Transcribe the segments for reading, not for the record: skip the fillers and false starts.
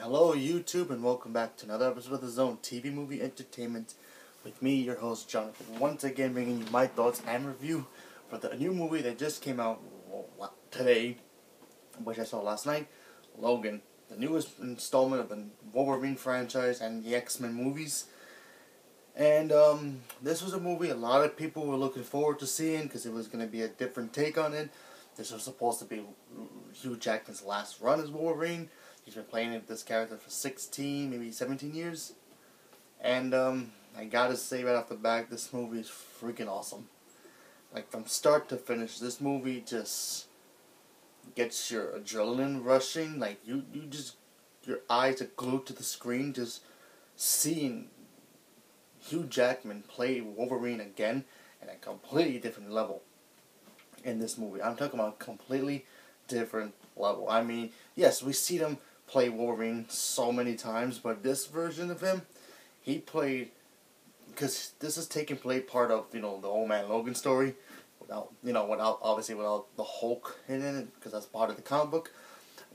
Hello YouTube and welcome back to another episode of The Zone TV Movie Entertainment with me, your host Jonathan, once again bringing you my thoughts and review for the new movie that just came out today, which I saw last night, Logan, the newest installment of the Wolverine franchise and the X-Men movies. And this was a movie a lot of people were looking forward to seeing because it was going to be a different take on it. This was supposed to be Hugh Jackman's last run as Wolverine. He's been playing this character for 16, maybe 17 years. And I gotta say right off the bat, this movie is freaking awesome. Like from start to finish, this movie just gets your adrenaline rushing. Like you just, your eyes are glued to the screen just seeing Hugh Jackman play Wolverine again at a completely different level in this movie. I'm talking about a completely different level. I mean, yes, we see them play Wolverine so many times, but this version of him, he played, because this is taking place part of, the old man Logan story, without the Hulk in it, because that's part of the comic book.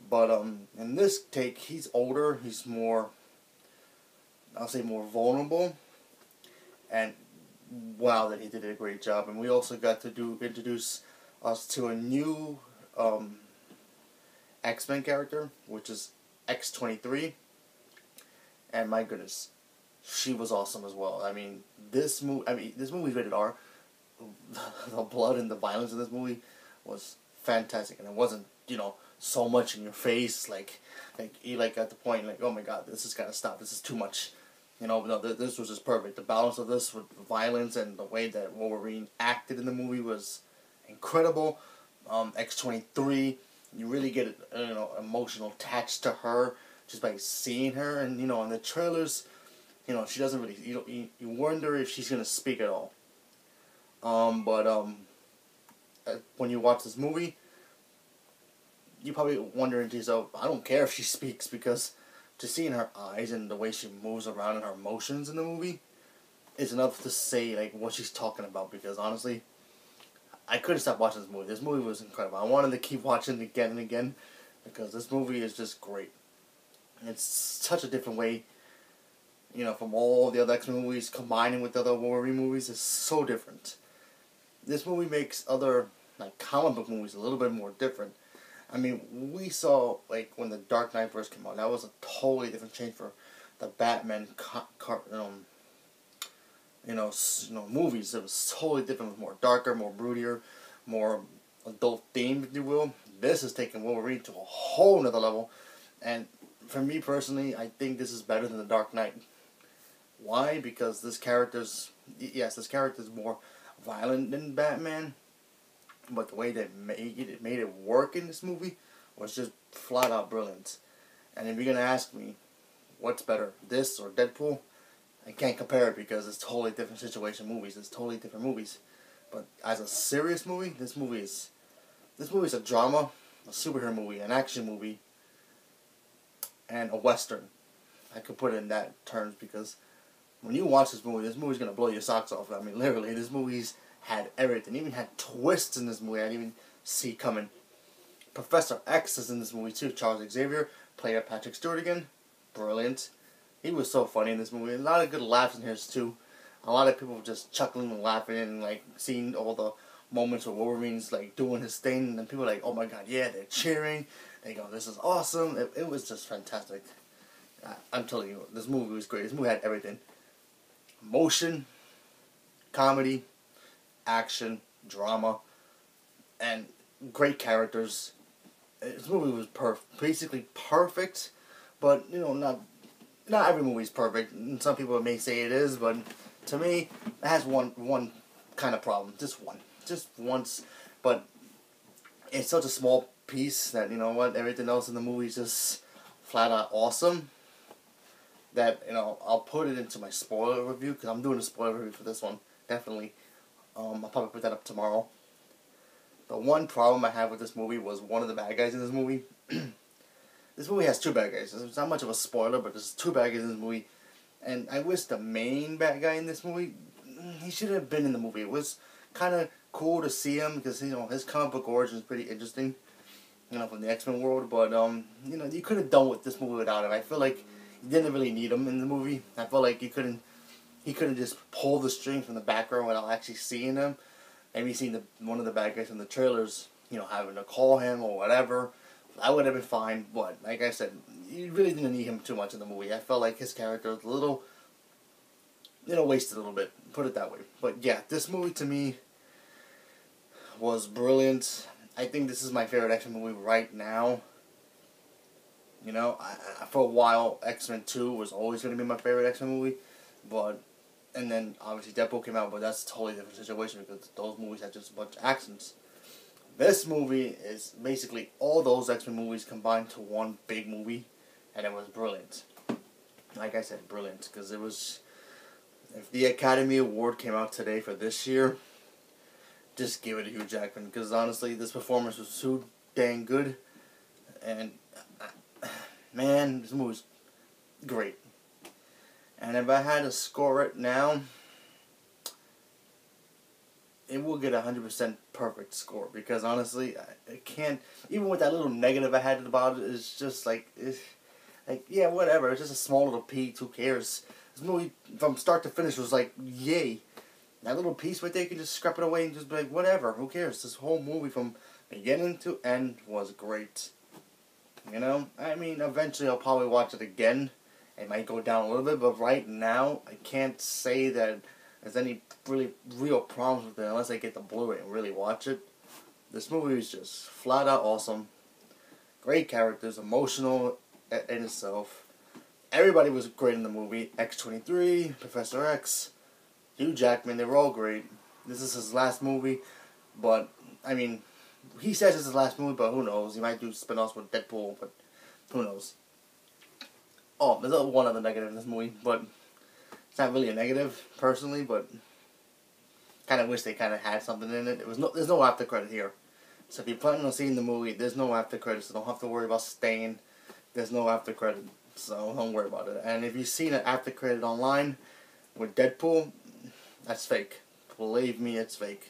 But in this take, he's older, he's more, I'll say more vulnerable, and wow, that he did a great job. And we also got to introduce us to a new X-Men character, which is X-23, and my goodness, she was awesome as well. I mean, this movie's rated R. The blood and the violence in this movie was fantastic, and it wasn't, so much in your face, like at the point, like, oh my god, this has got to stop, this is too much. This was just perfect. The balance of this with the violence and the way that Wolverine acted in the movie was incredible. X-23, you really get emotional attached to her just by seeing her, and in the trailers, she doesn't really, you wonder if she's gonna speak at all. When you watch this movie, you probably wondering to yourself, I don't care if she speaks, because just seeing her eyes and the way she moves around and her emotions in the movie is enough to say like what she's talking about. Because honestly, I couldn't stop watching this movie. This movie was incredible. I wanted to keep watching it again and again because this movie is just great. And it's such a different way, from all the other X-Men movies combining with the other Wolverine movies. It's so different. This movie makes other comic book movies a little bit more different. I mean, we saw when the Dark Knight first came out, that was a totally different change for the Batman movies. It was totally different. It was more darker, more broodier, more adult themed, if you will. This is taking Wolverine to a whole nother level, and for me personally, I think this is better than the Dark Knight. Why? Because this character's more violent than Batman, but the way they made it work in this movie was just flat out brilliant. And if you're gonna ask me, what's better, this or Deadpool? I can't compare it because it's totally different situation movies. It's totally different movies. But as a serious movie, this movie is a drama, a superhero movie, an action movie, and a western. I could put it in that terms because when you watch this movie's gonna blow your socks off. I mean, literally, this movie's had everything. It even had twists in this movie I didn't even see coming. Professor X is in this movie too. Charles Xavier, played by Patrick Stewart again. Brilliant. He was so funny in this movie. A lot of good laughs in here too. A lot of people just chuckling and laughing and seeing all the moments where Wolverine's doing his thing, and people are like, oh my god, yeah, they're cheering. They go, this is awesome. It was just fantastic. I'm telling you, this movie was great. This movie had everything. Emotion, comedy, action, drama, and great characters. This movie was basically perfect, but not every movie is perfect. And some people may say it is, but to me, it has one kind of problem, just once. But it's such a small piece that everything else in the movie is just flat out awesome. That I'll put it into my spoiler review because I'm doing a spoiler review for this one, definitely. I'll probably put that up tomorrow. The one problem I have with this movie was one of the bad guys in this movie. This movie has two bad guys. It's not much of a spoiler, but there's two bad guys in this movie. And I wish the main bad guy in this movie, he should have been in the movie. It was kind of cool to see him because, his comic book origin is pretty interesting. from the X-Men world. But you could have done with this movie without him. I feel like you didn't really need him in the movie. I feel like he couldn't just pull the string from the background without actually seeing him. Maybe seeing one of the bad guys in the trailers, having to call him or whatever. I would have been fine, but like I said, you really didn't need him too much in the movie. I felt like his character was a little, wasted a little bit, put it that way. But yeah, this movie to me was brilliant. I think this is my favorite X-Men movie right now. For a while, X-Men 2 was always going to be my favorite X-Men movie, and then obviously Deadpool came out, but that's a totally different situation because those movies had just a bunch of accents. This movie is basically all those X-Men movies combined to one big movie, and it was brilliant. Like I said, brilliant, because if the Academy Award came out today for this year, just give it to Hugh Jackman, because honestly, this performance was so dang good, and man, this movie's great. And if I had to score it now, it will get 100% perfect score, because honestly, I can't, even with that little negative I had about it, it's just yeah, whatever, it's just a small little piece, who cares? This movie, from start to finish, was like, yay. That little piece right there, you can just scrap it away and just be like, whatever, who cares? This whole movie from beginning to end was great. I mean, eventually I'll probably watch it again. It might go down a little bit, but right now, I can't say that there's any really real problems with it unless I get the Blu-ray and really watch it. This movie is just flat out awesome. Great characters, emotional in itself. Everybody was great in the movie. X-23, Professor X, Hugh Jackman, they were all great. This is his last movie, but, I mean, he says it's his last movie, but who knows? He might do spin-offs with Deadpool, but who knows? Oh, there's one other negative in this movie, but it's not really a negative, personally, but kind of wish they kind of had something in it. There's no after credit here. So if you're planning on seeing the movie, there's no after credit, so don't have to worry about staying. There's no after credit, so don't worry about it. And if you've seen an after credit online with Deadpool, that's fake. Believe me, it's fake.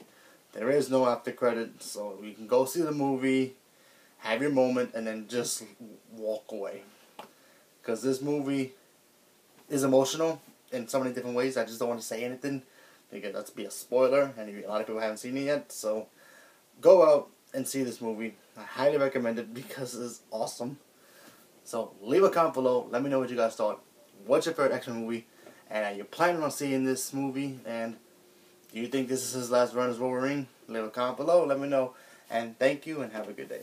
There is no after credit, so you can go see the movie, have your moment, and then just walk away. Because this movie is emotional in so many different ways. I just don't want to say anything because that's be a spoiler, and a lot of people haven't seen it yet. So go out and see this movie. I highly recommend it because it's awesome. So leave a comment below. Let me know what you guys thought. What's your favorite X-Men movie? And are you planning on seeing this movie? And do you think this is his last run as Wolverine? Leave a comment below. Let me know. And thank you and have a good day.